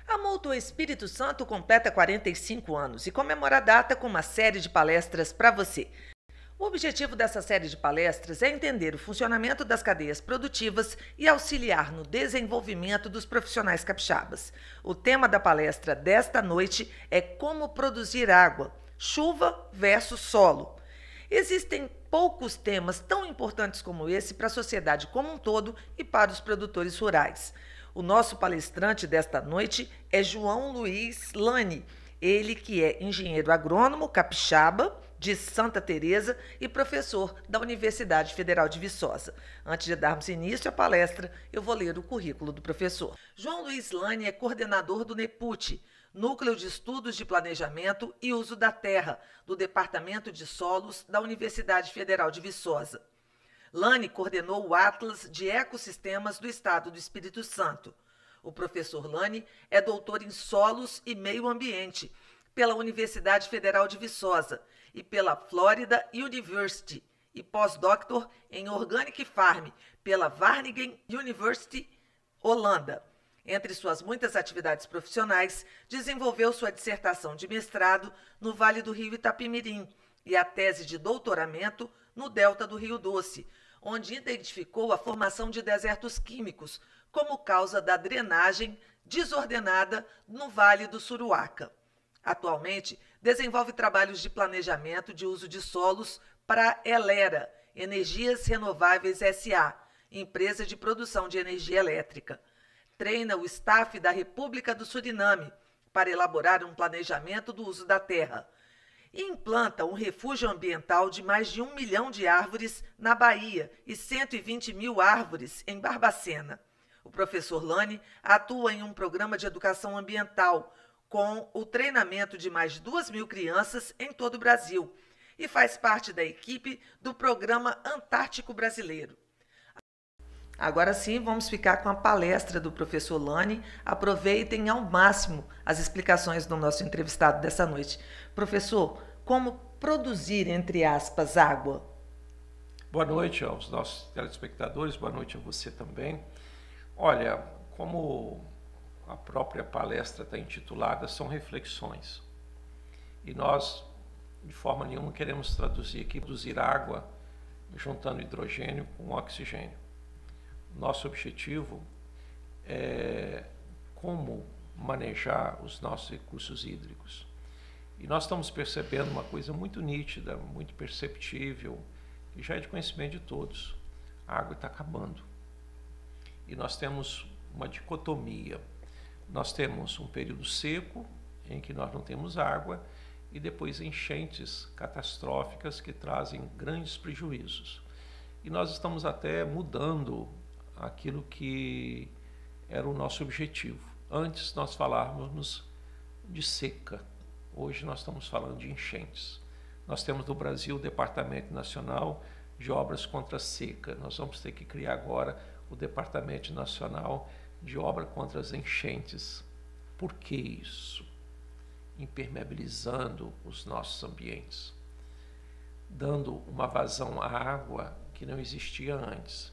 A Multo Espírito Santo completa 45 anos e comemora a data com uma série de palestras para você. O objetivo dessa série de palestras é entender o funcionamento das cadeias produtivas e auxiliar no desenvolvimento dos profissionais capixabas. O tema da palestra desta noite é como produzir água, chuva versus solo. Existem poucos temas tão importantes como esse para a sociedade como um todo e para os produtores rurais. O nosso palestrante desta noite é João Luiz Lani, ele que é engenheiro agrônomo capixaba de Santa Teresa e professor da Universidade Federal de Viçosa. Antes de darmos início à palestra, eu vou ler o currículo do professor. João Luiz Lani é coordenador do NEPUT, Núcleo de Estudos de Planejamento e Uso da Terra, do Departamento de Solos da Universidade Federal de Viçosa. Lani coordenou o Atlas de Ecossistemas do Estado do Espírito Santo. O professor Lani é doutor em Solos e Meio Ambiente pela Universidade Federal de Viçosa e pela Florida University e pós-doutor em Organic Farm pela Wageningen University, Holanda. Entre suas muitas atividades profissionais, desenvolveu sua dissertação de mestrado no Vale do Rio Itapemirim e a tese de doutoramento no Delta do Rio Doce, onde identificou a formação de desertos químicos como causa da drenagem desordenada no Vale do Suruaca. Atualmente, desenvolve trabalhos de planejamento de uso de solos para a Elera, Energias Renováveis S.A., empresa de produção de energia elétrica. Treina o staff da República do Suriname para elaborar um planejamento do uso da terra. E implanta um refúgio ambiental de mais de 1 milhão de árvores na Bahia e 120 mil árvores em Barbacena. O professor Lani atua em um programa de educação ambiental com o treinamento de mais de 2.000 crianças em todo o Brasil e faz parte da equipe do Programa Antártico Brasileiro. Agora sim, vamos ficar com a palestra do professor Lani. Aproveitem ao máximo as explicações do nosso entrevistado dessa noite. Professor, como produzir, entre aspas, água? Boa noite aos nossos telespectadores, boa noite a você também. Olha, como a própria palestra está intitulada, são reflexões. E nós, de forma nenhuma, queremos traduzir aqui, produzir água juntando hidrogênio com oxigênio. Nosso objetivo é como manejar os nossos recursos hídricos. E nós estamos percebendo uma coisa muito nítida, muito perceptível, que já é de conhecimento de todos. A água está acabando. E nós temos uma dicotomia. Nós temos um período seco, em que nós não temos água, e depois enchentes catastróficas que trazem grandes prejuízos. E nós estamos até mudando aquilo que era o nosso objetivo. Antes nós falávamos de seca, hoje nós estamos falando de enchentes. Nós temos no Brasil o Departamento Nacional de Obras contra a Seca. Nós vamos ter que criar agora o Departamento Nacional de Obra contra as Enchentes. Por que isso? Impermeabilizando os nossos ambientes, dando uma vazão à água que não existia antes.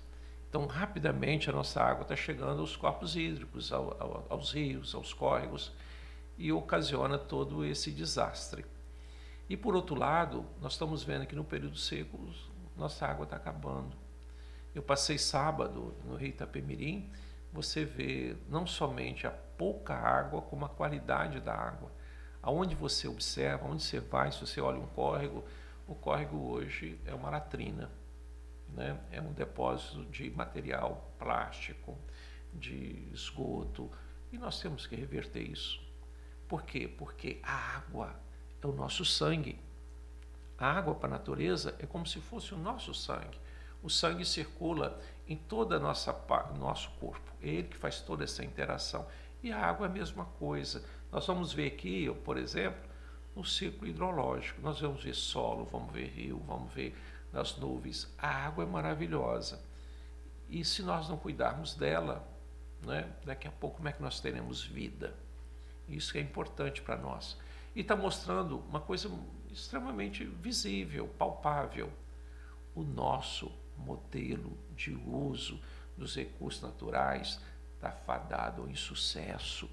Então, rapidamente, a nossa água está chegando aos corpos hídricos, aos rios, aos córregos, e ocasiona todo esse desastre. E, por outro lado, nós estamos vendo que no período seco, nossa água está acabando. Eu passei sábado no Rio Itapemirim, você vê não somente a pouca água, como a qualidade da água. Aonde você observa, onde você vai, se você olha um córrego, o córrego hoje é uma latrina. Né? É um depósito de material plástico, de esgoto, e nós temos que reverter isso. Por quê? Porque a água é o nosso sangue. A água para a natureza é como se fosse o nosso sangue. O sangue circula em toda a nosso corpo, é ele que faz toda essa interação. E a água é a mesma coisa. Nós vamos ver aqui, por exemplo, no ciclo hidrológico. Nós vamos ver solo, vamos ver rio, vamos ver nas nuvens. A água é maravilhosa. E se nós não cuidarmos dela, né, daqui a pouco como é que nós teremos vida? Isso que é importante para nós. E está mostrando uma coisa extremamente visível, palpável. O nosso modelo de uso dos recursos naturais está fadado ao insucesso.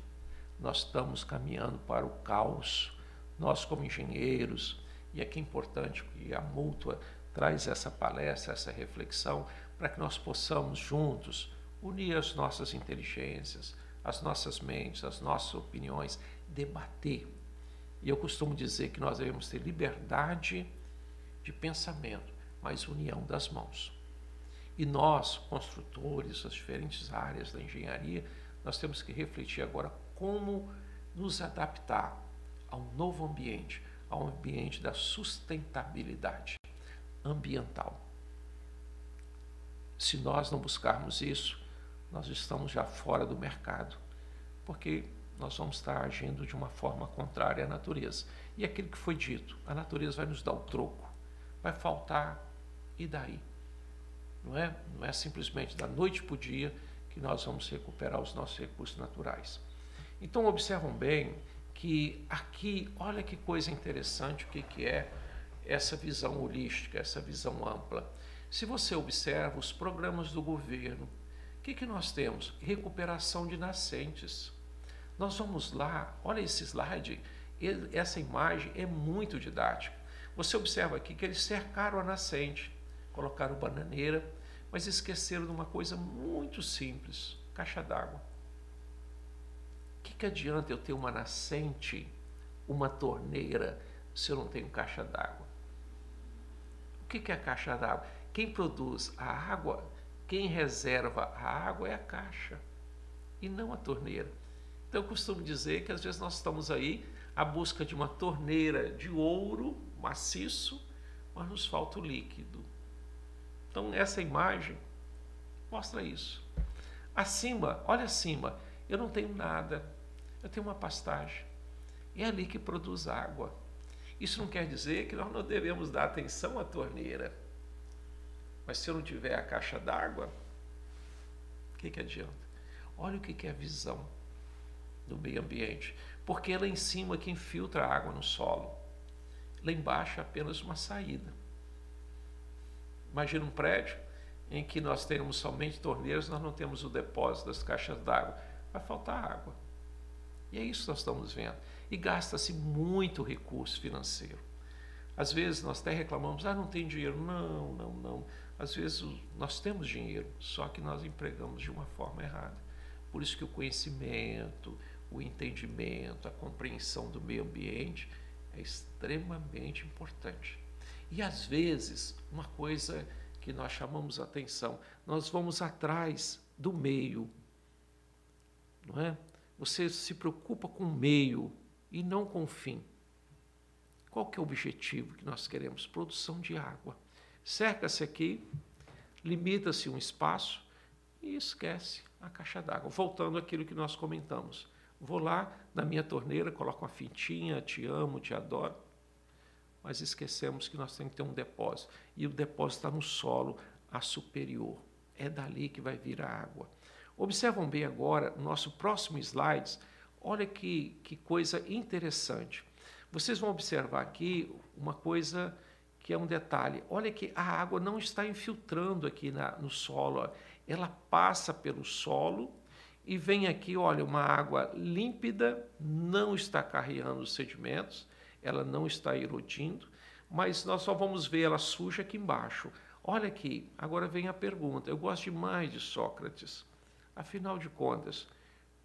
Nós estamos caminhando para o caos. Nós, como engenheiros, e aqui é importante que a Mútua traz essa palestra, essa reflexão, para que nós possamos juntos unir as nossas inteligências, as nossas mentes, as nossas opiniões, debater. E eu costumo dizer que nós devemos ter liberdade de pensamento, mas união das mãos. E nós, construtores das diferentes áreas da engenharia, nós temos que refletir agora como nos adaptar a um novo ambiente, ao ambiente da sustentabilidade ambiental. Se nós não buscarmos isso, nós estamos já fora do mercado, porque nós vamos estar agindo de uma forma contrária à natureza. E aquilo que foi dito, a natureza vai nos dar o troco, vai faltar, e daí? Não é simplesmente da noite para o dia que nós vamos recuperar os nossos recursos naturais. Então observam bem que aqui, olha que coisa interessante, o que é essa visão holística, essa visão ampla. Se você observa os programas do governo, o que nós temos? Recuperação de nascentes. Nós vamos lá, olha esse slide, essa imagem é muito didática. Você observa aqui que eles cercaram a nascente, colocaram bananeira, mas esqueceram de uma coisa muito simples, caixa d'água. O que adianta eu ter uma nascente, uma torneira, se eu não tenho caixa d'água? O que é a caixa d'água? Quem produz a água, quem reserva a água é a caixa, e não a torneira. Então eu costumo dizer que às vezes nós estamos aí à busca de uma torneira de ouro maciço, mas nos falta o líquido. Então essa imagem mostra isso. Acima, olha acima, eu não tenho nada, eu tenho uma pastagem. É ali que produz água. Isso não quer dizer que nós não devemos dar atenção à torneira. Mas se eu não tiver a caixa d'água, o que adianta? Olha o que é a visão do meio ambiente. Porque é lá em cima que infiltra a água no solo. Lá embaixo é apenas uma saída. Imagina um prédio em que nós temos somente torneiras, nós não temos o depósito das caixas d'água. Vai faltar água. E é isso que nós estamos vendo. E gasta-se muito recurso financeiro. Às vezes nós até reclamamos, não tem dinheiro. Não. Às vezes nós temos dinheiro, só que nós empregamos de uma forma errada. Por isso que o conhecimento, o entendimento, a compreensão do meio ambiente é extremamente importante. E às vezes, uma coisa que nós chamamos a atenção, nós vamos atrás do meio, não é? Você se preocupa com o meio e não com o fim. Qual que é o objetivo que nós queremos? Produção de água. Cerca-se aqui, limita-se um espaço e esquece a caixa d'água. Voltando àquilo que nós comentamos. Vou lá na minha torneira, coloco uma fitinha, te amo, te adoro. Mas esquecemos que nós temos que ter um depósito. E o depósito está no solo, a superior. É dali que vai vir a água. Observam bem agora, no nosso próximo slide, olha que coisa interessante. Vocês vão observar aqui uma coisa que é um detalhe. Olha que a água não está infiltrando aqui no solo. Ó. Ela passa pelo solo e vem aqui, olha, uma água límpida, não está carreando os sedimentos, ela não está erodindo, mas nós só vamos ver ela suja aqui embaixo. Olha aqui, agora vem a pergunta. Eu gosto demais de Sócrates. Afinal de contas,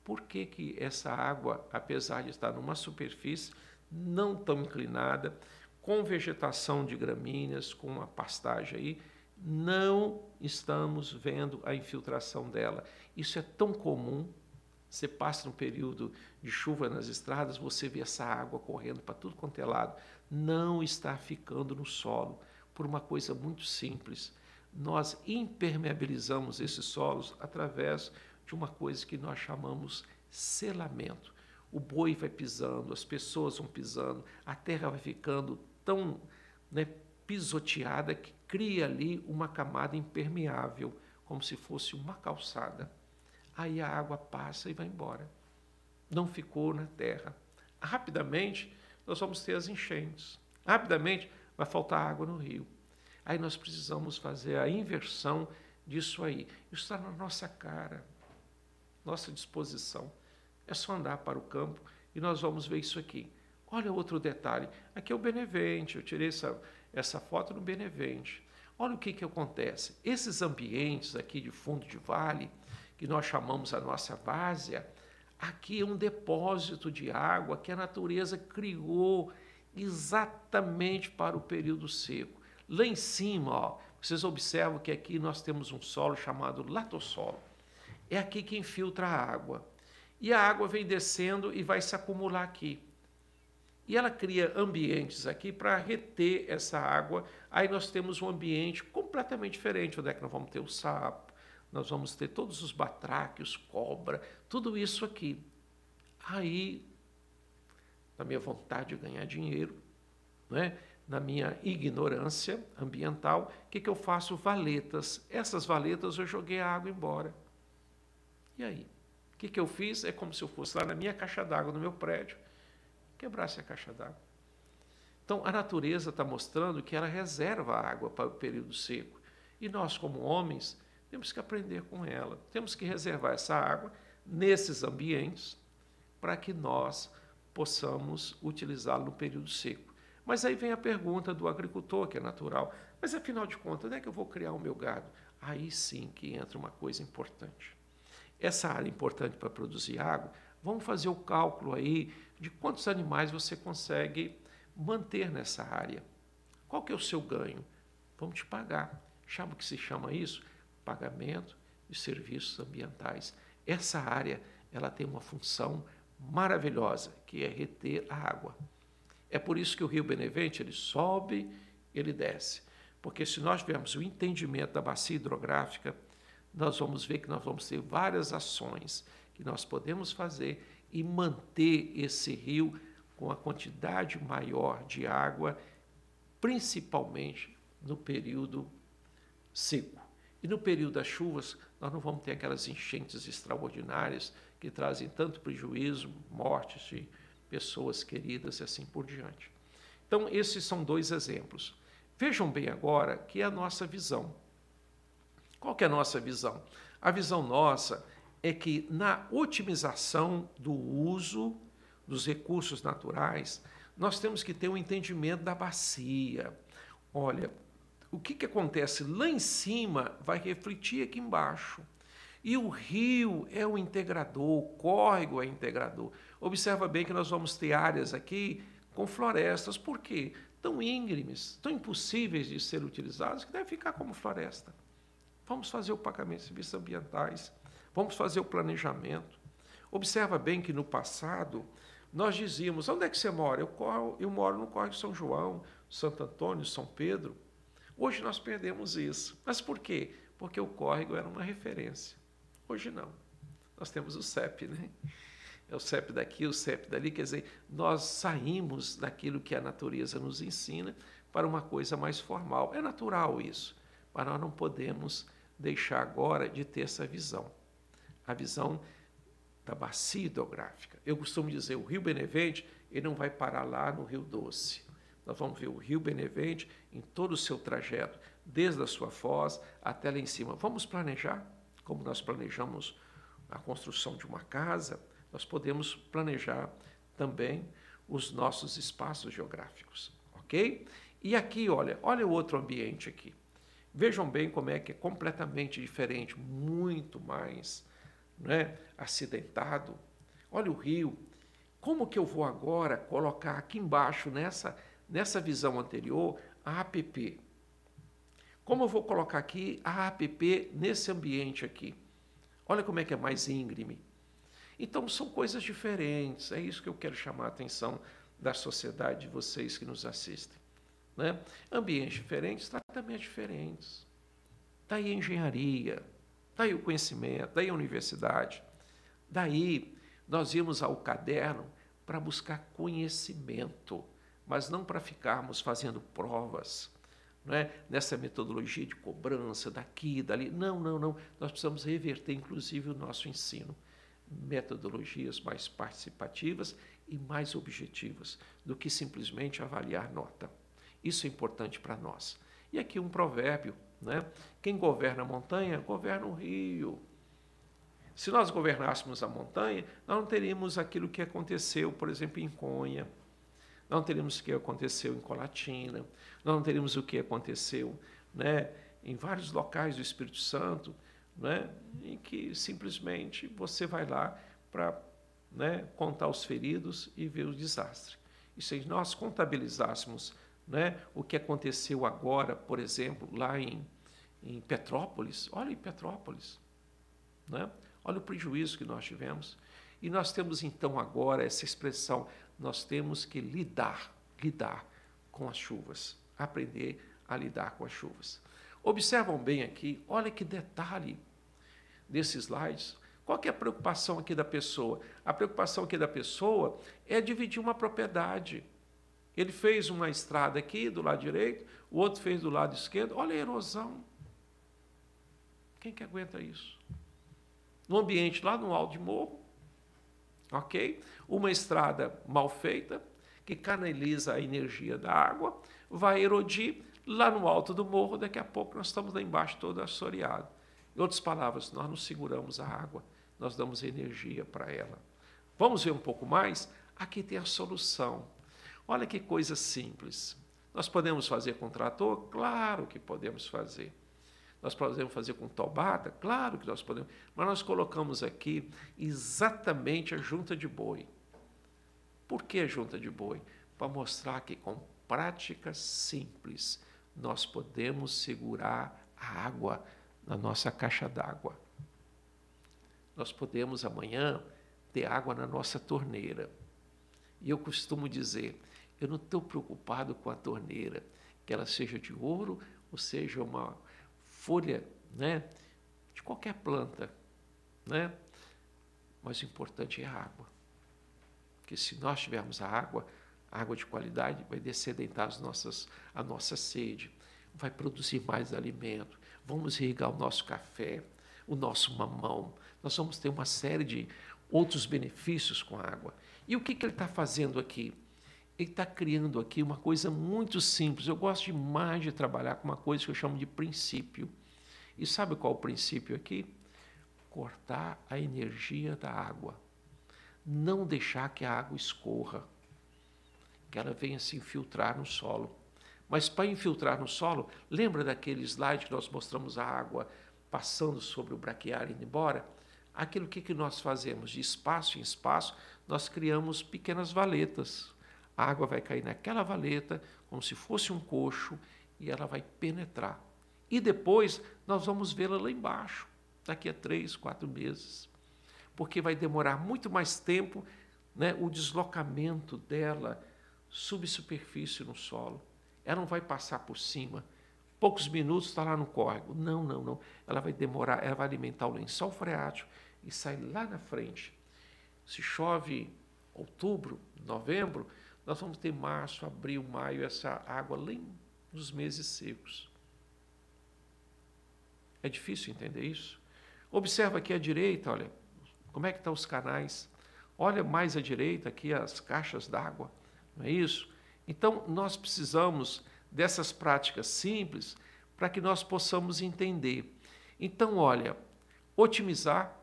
por que essa água, apesar de estar numa superfície não tão inclinada, com vegetação de gramíneas, com uma pastagem aí, não estamos vendo a infiltração dela? Isso é tão comum. Você passa no período de chuva nas estradas, você vê essa água correndo para tudo quanto é lado. Não está ficando no solo, por uma coisa muito simples. Nós impermeabilizamos esses solos através de uma coisa que nós chamamos selamento. O boi vai pisando, as pessoas vão pisando, a terra vai ficando tão, né, pisoteada que cria ali uma camada impermeável, como se fosse uma calçada. Aí a água passa e vai embora. Não ficou na terra. Rapidamente nós vamos ter as enchentes. Rapidamente vai faltar água no rio. Aí nós precisamos fazer a inversão disso aí. Isso está na nossa cara, nossa disposição. É só andar para o campo e nós vamos ver isso aqui. Olha outro detalhe. Aqui é o Benevente. Eu tirei essa foto no Benevente. Olha o que acontece. Esses ambientes aqui de fundo de vale, que nós chamamos a nossa várzea, aqui é um depósito de água que a natureza criou exatamente para o período seco. Lá em cima, ó, vocês observam que aqui nós temos um solo chamado latossolo. É aqui que infiltra a água. E a água vem descendo e vai se acumular aqui. E ela cria ambientes aqui para reter essa água. Aí nós temos um ambiente completamente diferente, onde é que nós vamos ter o sapo, nós vamos ter todos os batráquios, cobra, tudo isso aqui. Aí, na minha vontade de ganhar dinheiro, né, na minha ignorância ambiental, o que eu faço? Valetas. Essas valetas eu joguei a água embora. E aí? O que eu fiz? É como se eu fosse lá na minha caixa d'água, no meu prédio, quebrasse a caixa d'água. Então, a natureza está mostrando que ela reserva a água para o período seco. E nós, como homens, temos que aprender com ela. Temos que reservar essa água nesses ambientes para que nós possamos utilizá-la no período seco. Mas aí vem a pergunta do agricultor, que é natural. Mas, afinal de contas, onde é que eu vou criar o meu gado? Aí sim que entra uma coisa importante. Essa área importante para produzir água, vamos fazer o cálculo aí de quantos animais você consegue manter nessa área. Qual que é o seu ganho? Vamos te pagar. Sabe o que se chama isso? Pagamento de serviços ambientais. Essa área, ela tem uma função maravilhosa, que é reter a água. É por isso que o Rio Benevente, ele sobe, ele desce. Porque se nós tivermos o entendimento da bacia hidrográfica, nós vamos ver que nós vamos ter várias ações que nós podemos fazer e manter esse rio com a quantidade maior de água, principalmente no período seco. E no período das chuvas, nós não vamos ter aquelas enchentes extraordinárias que trazem tanto prejuízo, mortes de pessoas queridas e assim por diante. Então, esses são dois exemplos. Vejam bem agora que é a nossa visão. Qual que é a nossa visão? A visão nossa é que na otimização do uso dos recursos naturais, nós temos que ter um entendimento da bacia. Olha, o que acontece lá em cima vai refletir aqui embaixo. E o rio é o integrador, o córrego é o integrador. Observa bem que nós vamos ter áreas aqui com florestas. Por quê? Tão íngremes, tão impossíveis de ser utilizadas, que devem ficar como floresta. Vamos fazer o pagamento de serviços ambientais, vamos fazer o planejamento. Observa bem que no passado nós dizíamos, onde é que você mora? Eu moro no Córrego de São João, Santo Antônio, São Pedro. Hoje nós perdemos isso. Mas por quê? Porque o córrego era uma referência. Hoje não. Nós temos o CEP, né? É o CEP daqui, o CEP dali. Quer dizer, nós saímos daquilo que a natureza nos ensina para uma coisa mais formal. É natural isso, mas nós não podemos deixar agora de ter essa visão. A visão da bacia hidrográfica. Eu costumo dizer, o Rio Benevente, ele não vai parar lá no Rio Doce. Nós vamos ver o Rio Benevente em todo o seu trajeto, desde a sua foz até lá em cima. Vamos planejar, como nós planejamos a construção de uma casa, nós podemos planejar também os nossos espaços geográficos, ok? E aqui, olha o outro ambiente aqui. Vejam bem como é que é completamente diferente, muito mais, né, acidentado. Olha o rio. Como que eu vou agora colocar aqui embaixo, nessa visão anterior, a APP? Como eu vou colocar aqui a APP nesse ambiente aqui? Olha como é que é mais íngreme. Então, são coisas diferentes. É isso que eu quero chamar a atenção da sociedade, de vocês que nos assistem. Né? Ambientes diferentes, tratamentos diferentes. Daí a engenharia, daí o conhecimento, daí a universidade. Daí Nós íamos ao caderno para buscar conhecimento, mas não para ficarmos fazendo provas, não é? Nessa metodologia de cobrança, daqui, dali. Não, não, não. Nós precisamos reverter, inclusive, o nosso ensino. Metodologias mais participativas e mais objetivas do que simplesmente avaliar nota. Isso é importante para nós. E aqui um provérbio, né? Quem governa a montanha, governa o rio. Se nós governássemos a montanha, nós não teríamos aquilo que aconteceu, por exemplo, em Conha, não teríamos o que aconteceu em Colatina, nós não teríamos o que aconteceu, né, em vários locais do Espírito Santo, né, em que simplesmente você vai lá para, né, contar os feridos e ver o desastre. E se nós contabilizássemos, né, o que aconteceu agora, por exemplo, lá em Petrópolis, olha em Petrópolis, né? Olha o prejuízo que nós tivemos. E nós temos então agora essa expressão, nós temos que lidar com as chuvas, aprender a lidar com as chuvas. Observam bem aqui, olha que detalhe desses slides. Qual que é a preocupação aqui da pessoa? A preocupação aqui da pessoa é dividir uma propriedade. Ele fez uma estrada aqui do lado direito, o outro fez do lado esquerdo. Olha a erosão. Quem que aguenta isso? No ambiente lá no alto de morro, ok? Uma estrada mal feita, que canaliza a energia da água, vai erodir lá no alto do morro, daqui a pouco nós estamos lá embaixo todo assoreado. Em outras palavras, nós não seguramos a água, nós damos energia para ela. Vamos ver um pouco mais? Aqui tem a solução. Olha que coisa simples. Nós podemos fazer com trator? Claro que podemos fazer. Nós podemos fazer com tobata? Claro que nós podemos. Mas nós colocamos aqui exatamente a junta de boi. Por que a junta de boi? Para mostrar que com prática simples nós podemos segurar a água na nossa caixa d'água. Nós podemos amanhã ter água na nossa torneira. E eu costumo dizer, eu não estou preocupado com a torneira, que ela seja de ouro ou seja uma folha, né, de qualquer planta, né? Mas o importante é a água. Porque se nós tivermos a água de qualidade, vai descedentar a nossa sede, vai produzir mais alimento, vamos irrigar o nosso café, o nosso mamão, nós vamos ter uma série de outros benefícios com a água. E o que ele está fazendo aqui? Ele está criando aqui uma coisa muito simples. Eu gosto demais de trabalhar com uma coisa que eu chamo de princípio. E sabe qual é o princípio aqui? Cortar a energia da água. Não deixar que a água escorra, que ela venha se infiltrar no solo. Mas para infiltrar no solo, lembra daquele slide que nós mostramos a água passando sobre o braquiário e indo embora? Aquilo que nós fazemos de espaço em espaço, nós criamos pequenas valetas. A água vai cair naquela valeta, como se fosse um coxo, e ela vai penetrar. E depois nós vamos vê-la lá embaixo, daqui a 3, 4 meses. Porque vai demorar muito mais tempo, né, o deslocamento dela subsuperfície no solo. Ela não vai passar por cima. Poucos minutos está lá no córrego. Não, não, não. Ela vai demorar, ela vai alimentar o lençol freático e sai lá na frente. Se chove outubro, novembro, nós vamos ter março, abril, maio, essa água lá nos meses secos. É difícil entender isso? Observa aqui à direita, olha, como é que estão os canais. Olha mais à direita aqui as caixas d'água, não é isso? Então, nós precisamos dessas práticas simples para que nós possamos entender. Então, olha, otimizar,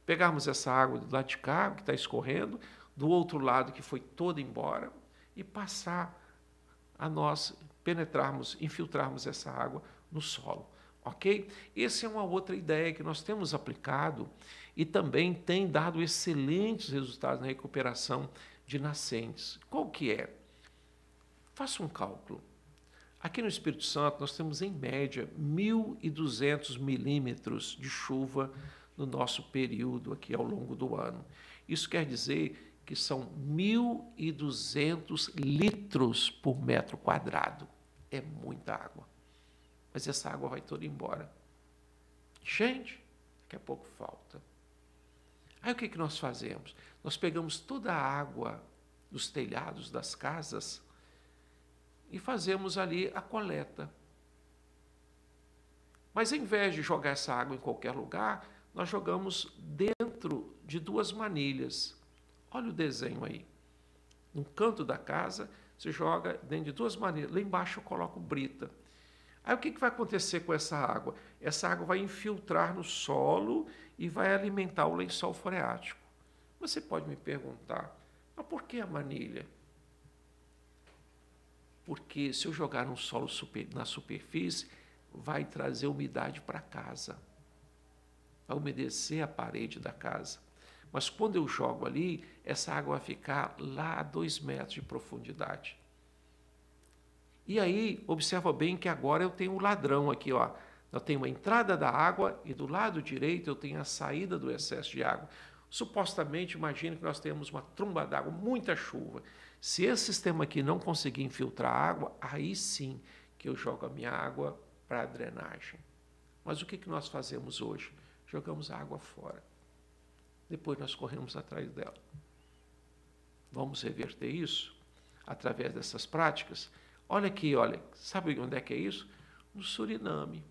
pegarmos essa água do lado de cá, que está escorrendo, do outro lado que foi toda embora, e passar a nós penetrarmos, infiltrarmos essa água no solo. Ok? Essa é uma outra ideia que nós temos aplicado e também tem dado excelentes resultados na recuperação de nascentes. Qual que é? Faça um cálculo. Aqui no Espírito Santo nós temos em média 1.200 milímetros de chuva no nosso período aqui ao longo do ano. Isso quer dizer que são 1.200 litros por metro quadrado. É muita água. Mas essa água vai toda embora. Gente, daqui a pouco falta. Aí o que nós fazemos? Nós pegamos toda a água dos telhados das casas e fazemos ali a coleta. Mas, em vez de jogar essa água em qualquer lugar, nós jogamos dentro de 2 manilhas. Olha o desenho aí. No canto da casa, você joga dentro de 2 manilhas. Lá embaixo eu coloco brita. Aí o que vai acontecer com essa água? Essa água vai infiltrar no solo e vai alimentar o lençol freático. Você pode me perguntar, mas por que a manilha? Porque se eu jogar no solo na superfície, vai trazer umidade para casa. Vai umedecer a parede da casa. Mas quando eu jogo ali, essa água vai ficar lá a 2 metros de profundidade. E aí, observa bem que agora eu tenho um ladrão aqui, ó. Eu tenho a entrada da água e do lado direito eu tenho a saída do excesso de água. Supostamente, imagine que nós temos uma tromba d'água, muita chuva. Se esse sistema aqui não conseguir infiltrar água, aí sim que eu jogo a minha água para a drenagem. Mas o que nós fazemos hoje? Jogamos a água fora. Depois nós corremos atrás dela. Vamos reverter isso através dessas práticas? Olha aqui, olha, sabe onde é que é isso? No Suriname.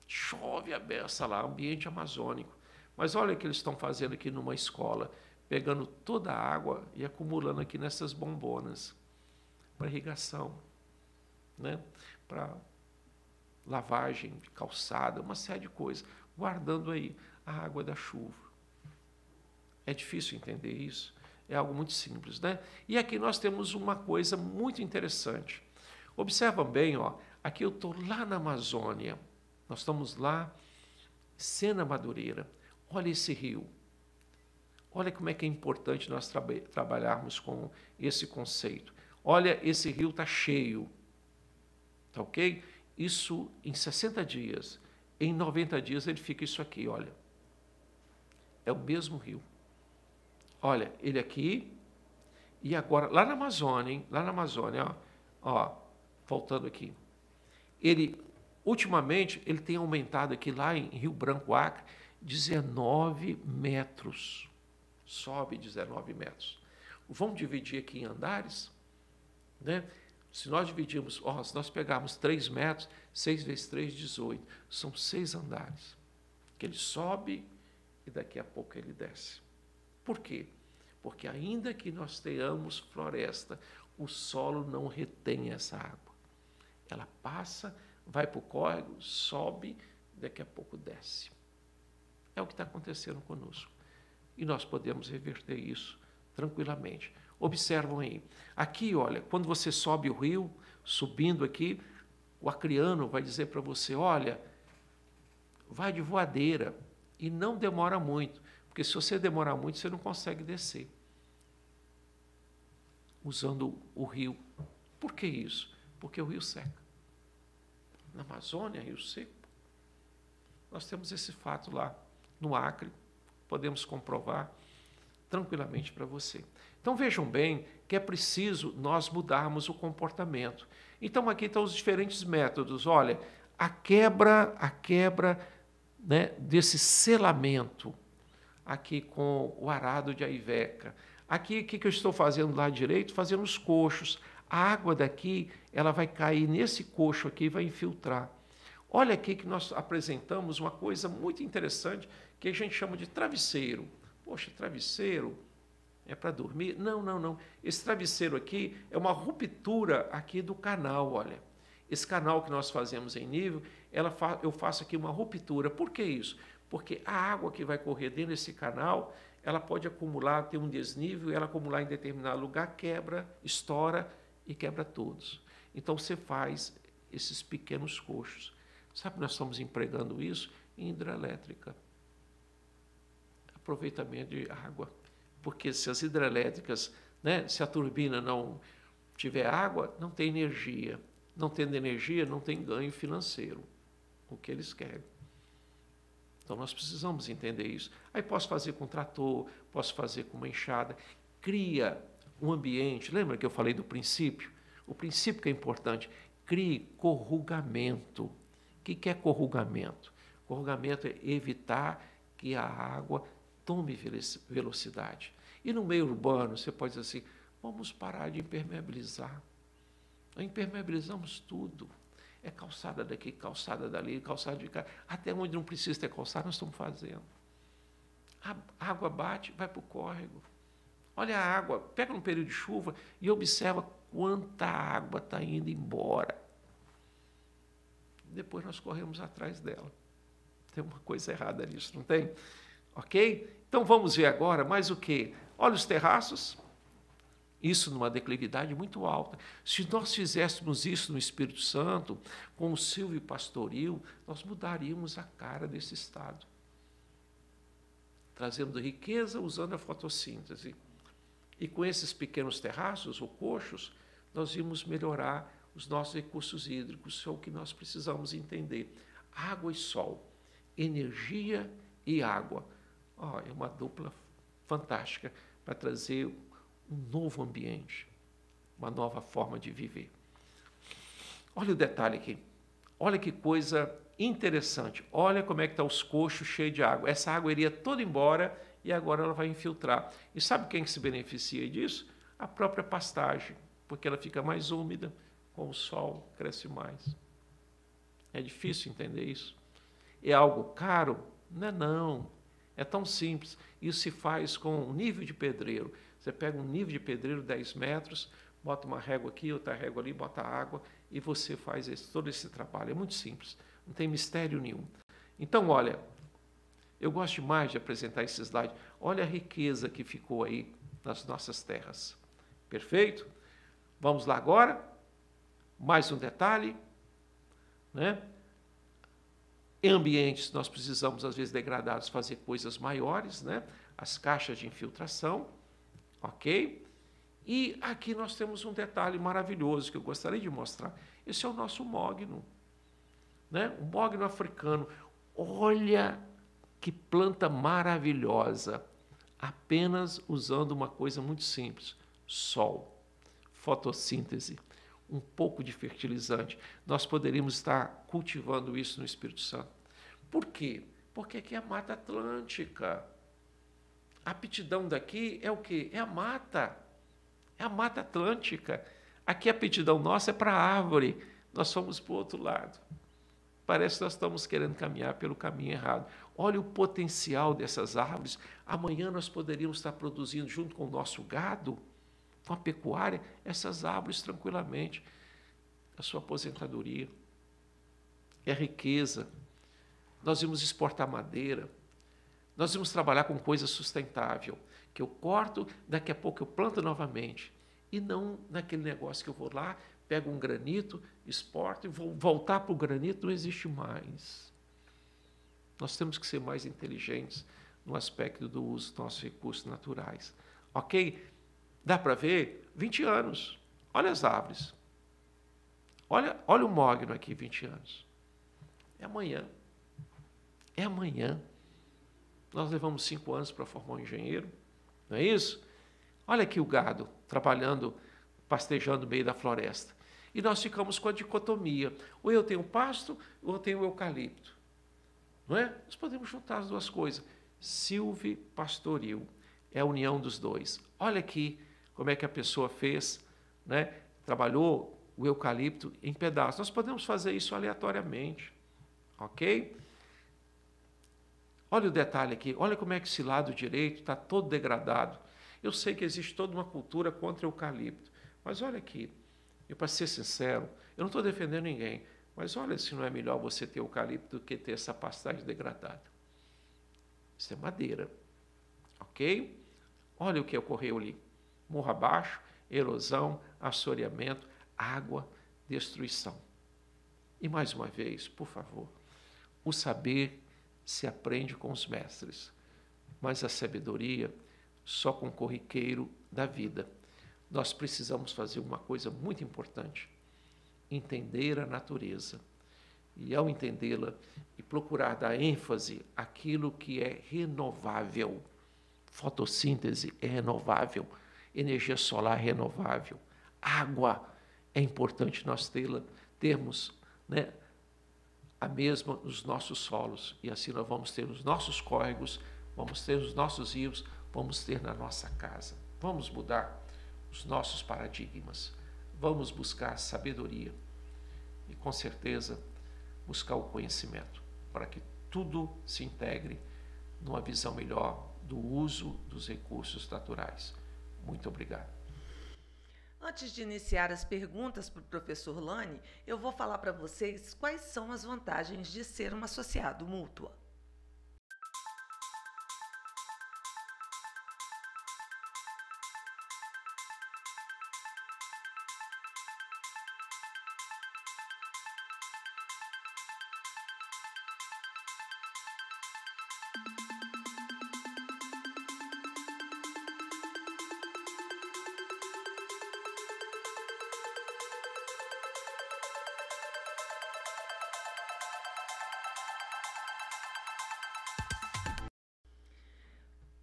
Chove a beça lá, ambiente amazônico. Mas olha o que eles estão fazendo aqui numa escola, pegando toda a água e acumulando aqui nessas bombonas para irrigação, né? Para lavagem de calçada, uma série de coisas, guardando aí a água da chuva. É difícil entender isso? É algo muito simples, né? E aqui nós temos uma coisa muito interessante. Observa bem, ó, aqui eu estou lá na Amazônia, nós estamos lá, Sena Madureira. Olha esse rio. Olha como é que é importante nós trabalharmos com esse conceito. Olha, esse rio está cheio. Tá ok? Isso em 60 dias. Em 90 dias ele fica isso aqui, olha. É o mesmo rio. Olha, ele aqui e agora, lá na Amazônia, hein? Lá na Amazônia, ó, faltando aqui. Ele, ultimamente, ele tem aumentado aqui lá em Rio Branco, Acre, 19 metros. Sobe 19 metros. Vamos dividir aqui em andares, né? Se nós dividirmos, se nós pegarmos 3 metros, 6 vezes 3, 18. São 6 andares. Que ele sobe e daqui a pouco ele desce. Por quê? Porque ainda que nós tenhamos floresta, o solo não retém essa água. Ela passa, vai para o córrego, sobe, daqui a pouco desce. É o que está acontecendo conosco. E nós podemos reverter isso tranquilamente. Observam aí. Aqui, olha, quando você sobe o rio, subindo aqui, o acriano vai dizer para você, olha, vai de voadeira e não demora muito, porque se você demorar muito, você não consegue descer. Usando o rio. Por que isso? Porque o rio seca. Na Amazônia, rio seco. Nós temos esse fato lá no Acre, podemos comprovar tranquilamente para você. Então vejam bem que é preciso nós mudarmos o comportamento. Então aqui estão os diferentes métodos. Olha, a quebra, né, desse selamento aqui com o arado de aiveca. Aqui, o que eu estou fazendo lá direito? Fazendo os coxos. A água daqui, ela vai cair nesse coxo aqui e vai infiltrar. Olha aqui que nós apresentamos uma coisa muito interessante que a gente chama de travesseiro. Poxa, travesseiro é para dormir? Não. Esse travesseiro aqui é uma ruptura aqui do canal, olha. Esse canal que nós fazemos em nível, eu faço aqui uma ruptura. Por que isso? Porque a água que vai correr dentro desse canal, ela pode acumular, ter um desnível, ela acumular em determinado lugar, quebra, estoura e quebra todos. Então você faz esses pequenos coxos. Sabe, nós estamos empregando isso em hidrelétrica. Aproveitamento de água. Porque se as hidrelétricas, né, se a turbina não tiver água, não tem energia. Não tendo energia, não tem ganho financeiro. O que eles querem. Então nós precisamos entender isso. Aí posso fazer com trator, posso fazer com uma enxada. Cria um ambiente. Lembra que eu falei do princípio? O princípio que é importante. Crie corrugamento. O que é corrugamento? Corrugamento é evitar que a água tome velocidade. E no meio urbano, você pode dizer assim, vamos parar de impermeabilizar. Nós impermeabilizamos tudo. É calçada daqui, calçada dali, calçada de cá. Até onde não precisa ter calçada, nós estamos fazendo. A água bate, vai para o córrego. Olha a água, pega num período de chuva e observa quanta água está indo embora. Depois nós corremos atrás dela. Tem uma coisa errada nisso, não tem? Ok? Então vamos ver agora mais o quê? Olha os terraços. Isso numa declividade muito alta. Se nós fizéssemos isso no Espírito Santo, com o Silvio Pastoril, nós mudaríamos a cara desse estado. Trazendo riqueza usando a fotossíntese. E com esses pequenos terraços ou coxos, nós íamos melhorar os nossos recursos hídricos. Isso é o que nós precisamos entender. Água e sol, energia e água. É uma dupla fantástica para trazer um novo ambiente, uma nova forma de viver. Olha o detalhe aqui. Olha que coisa interessante. Olha como é que estão os coxos cheios de água. Essa água iria toda embora e agora ela vai infiltrar. E sabe quem que se beneficia disso? A própria pastagem, porque ela fica mais úmida, com o sol cresce mais. É difícil entender isso. É algo caro? Não. É tão simples. Isso se faz com um nível de pedreiro. Você pega um nível de pedreiro 10 metros, bota uma régua aqui, outra régua ali, bota água e você faz todo esse trabalho. É muito simples, não tem mistério nenhum. Então, olha, eu gosto demais de apresentar esse slide. Olha a riqueza que ficou aí nas nossas terras. Perfeito? Vamos lá agora. Mais um detalhe, né? Em ambientes nós precisamos, às vezes, degradados, fazer coisas maiores, né? As caixas de infiltração. Ok? E aqui nós temos um detalhe maravilhoso que eu gostaria de mostrar. Esse é o nosso mogno, né? O mogno africano. Olha que planta maravilhosa. Apenas usando uma coisa muito simples. Sol, fotossíntese, um pouco de fertilizante. Nós poderíamos estar cultivando isso no Espírito Santo. Por quê? Porque aqui é a Mata Atlântica. A aptidão daqui é o quê? É a mata. É a Mata Atlântica. Aqui a aptidão nossa é para a árvore. Nós fomos para o outro lado. Parece que nós estamos querendo caminhar pelo caminho errado. Olha o potencial dessas árvores. Amanhã nós poderíamos estar produzindo, junto com o nosso gado, com a pecuária, essas árvores tranquilamente. A sua aposentadoria. É riqueza. Nós vamos exportar madeira. Nós vamos trabalhar com coisa sustentável, que eu corto, daqui a pouco eu planto novamente. E não naquele negócio que eu vou lá, pego um granito, exporto e vou voltar para o granito, não existe mais. Nós temos que ser mais inteligentes no aspecto do uso dos nossos recursos naturais. Ok? Dá para ver? 20 anos. Olha as árvores. Olha o mogno aqui, 20 anos. É amanhã. É amanhã. Nós levamos 5 anos para formar um engenheiro, não é isso? Olha aqui o gado trabalhando, pastejando no meio da floresta. E nós ficamos com a dicotomia. Ou eu tenho pasto, ou eu tenho eucalipto. Não é? Nós podemos juntar as duas coisas. Silvio Pastoril é a união dos dois. Olha aqui como é que a pessoa fez, né? Trabalhou o eucalipto em pedaços. Nós podemos fazer isso aleatoriamente, ok? Olha o detalhe aqui, olha como é que esse lado direito está todo degradado. Eu sei que existe toda uma cultura contra o eucalipto, mas olha aqui, para ser sincero, eu não estou defendendo ninguém, mas olha se não é melhor você ter eucalipto do que ter essa pastagem degradada. Isso é madeira, ok? Olha o que ocorreu ali, morro abaixo, erosão, assoreamento, água, destruição. E mais uma vez, por favor, o saber se aprende com os mestres, mas a sabedoria só com o corriqueiro da vida. Nós precisamos fazer uma coisa muito importante, entender a natureza. E ao entendê-la e procurar dar ênfase àquilo que é renovável. Fotossíntese é renovável, energia solar é renovável, água é importante nós termos, né, a mesma nos nossos solos, e assim nós vamos ter os nossos córregos, vamos ter os nossos rios, vamos ter na nossa casa. Vamos mudar os nossos paradigmas, vamos buscar sabedoria e, com certeza, buscar o conhecimento para que tudo se integre numa visão melhor do uso dos recursos naturais. Muito obrigado. Antes de iniciar as perguntas para o professor Lani, eu vou falar para vocês quais são as vantagens de ser um associado mútuo.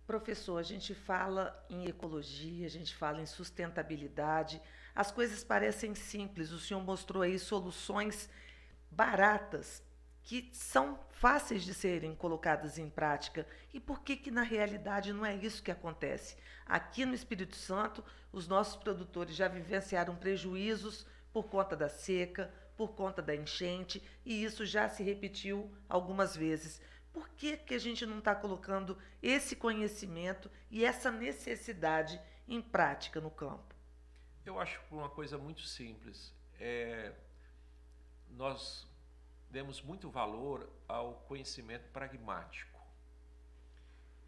Professor, a gente fala em ecologia, a gente fala em sustentabilidade, as coisas parecem simples, o senhor mostrou aí soluções baratas que são fáceis de serem colocadas em prática. E por que que na realidade não é isso que acontece? Aqui no Espírito Santo, os nossos produtores já vivenciaram prejuízos por conta da seca, por conta da enchente, e isso já se repetiu algumas vezes. Por que que a gente não está colocando esse conhecimento e essa necessidade em prática no campo? Eu acho uma coisa muito simples. Nós demos muito valor ao conhecimento pragmático.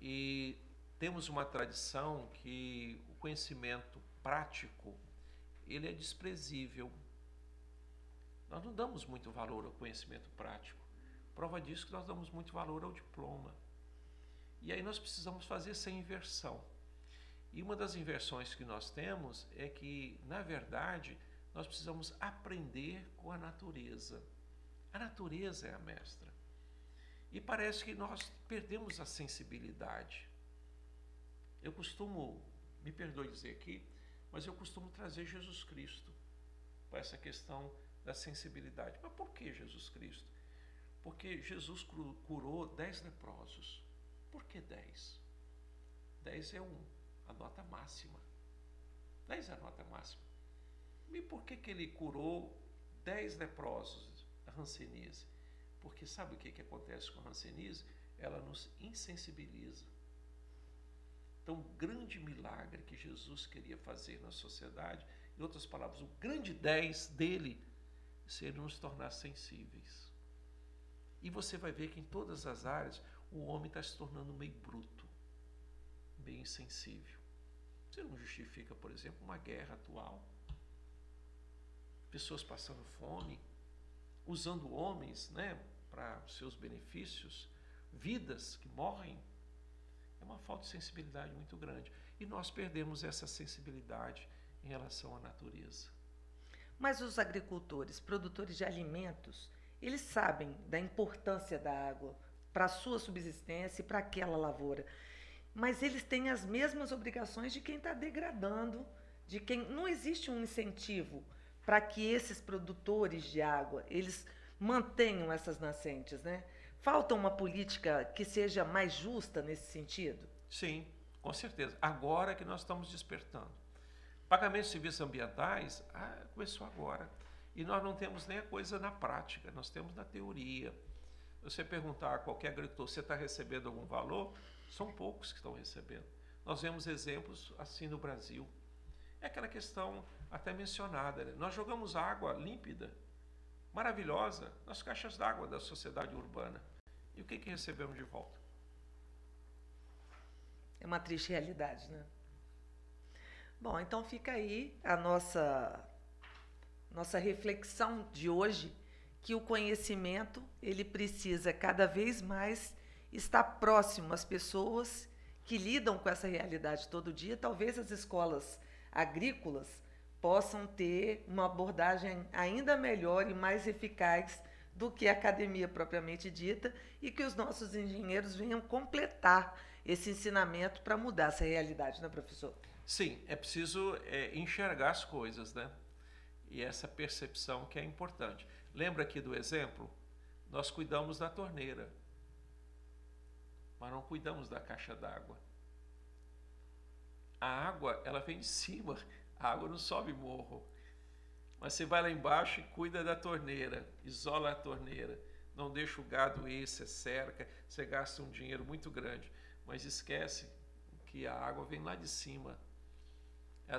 E temos uma tradição que o conhecimento prático, ele é desprezível. Nós não damos muito valor ao conhecimento prático. Prova disso que nós damos muito valor ao diploma. E aí nós precisamos fazer essa inversão. E uma das inversões que nós temos é que, na verdade, nós precisamos aprender com a natureza. A natureza é a mestra. E parece que nós perdemos a sensibilidade. Eu costumo, me perdoe dizer aqui, mas eu costumo trazer Jesus Cristo para essa questão da sensibilidade. Mas por que Jesus Cristo? Porque Jesus curou 10 leprosos. Por que 10? 10 é a nota máxima. 10 é a nota máxima. E por que ele curou 10 leprosos da hanseníase? Porque sabe o que acontece com a hanseníase? Ela nos insensibiliza. Então, o grande milagre que Jesus queria fazer na sociedade, em outras palavras, o grande 10 dele, seria nos tornar sensíveis. E você vai ver que em todas as áreas o homem está se tornando meio bruto, meio insensível. Você não justifica, por exemplo, uma guerra atual. Pessoas passando fome, usando homens, né, para seus benefícios, vidas que morrem. É uma falta de sensibilidade muito grande. E nós perdemos essa sensibilidade em relação à natureza. Mas os agricultores, produtores de alimentos, eles sabem da importância da água para a sua subsistência e para aquela lavoura. Mas eles têm as mesmas obrigações de quem está degradando, de quem não existe um incentivo para que esses produtores de água, eles mantenham essas nascentes, né? Falta uma política que seja mais justa nesse sentido? Sim, com certeza. Agora que nós estamos despertando. Pagamento de serviços ambientais começou agora. E nós não temos nem a coisa na prática, nós temos na teoria. Você perguntar a qualquer agricultor, você está recebendo algum valor? São poucos que estão recebendo. Nós vemos exemplos assim no Brasil. É aquela questão até mencionada, né? Nós jogamos água límpida, maravilhosa, nas caixas d'água da sociedade urbana. E o que recebemos de volta? É uma triste realidade, né? Bom, então fica aí a nossa reflexão de hoje, que o conhecimento ele precisa cada vez mais estar próximo às pessoas que lidam com essa realidade todo dia. Talvez as escolas agrícolas possam ter uma abordagem ainda melhor e mais eficaz do que a academia propriamente dita, e que os nossos engenheiros venham completar esse ensinamento para mudar essa realidade, né, professor? Sim, é preciso enxergar as coisas, né? E essa percepção que é importante. Lembra aqui do exemplo? Nós cuidamos da torneira, mas não cuidamos da caixa d'água. A água, ela vem de cima, a água não sobe morro. Mas você vai lá embaixo e cuida da torneira, isola a torneira, não deixa o gado ir, você cerca, você gasta um dinheiro muito grande, mas esquece que a água vem lá de cima.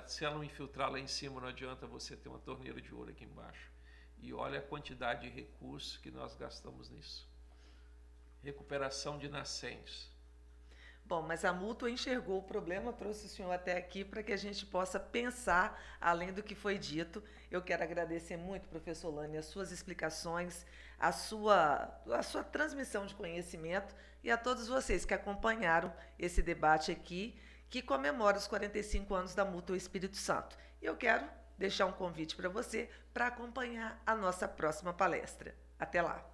Se ela não infiltrar lá em cima, não adianta você ter uma torneira de ouro aqui embaixo. E olha a quantidade de recursos que nós gastamos nisso. Recuperação de nascentes. Bom, mas a Mútua enxergou o problema, trouxe o senhor até aqui para que a gente possa pensar além do que foi dito. Eu quero agradecer muito, professor Lane, as suas explicações, a sua transmissão de conhecimento e a todos vocês que acompanharam esse debate aqui, que comemora os 45 anos da Mútua Espírito Santo. E eu quero deixar um convite para você para acompanhar a nossa próxima palestra. Até lá!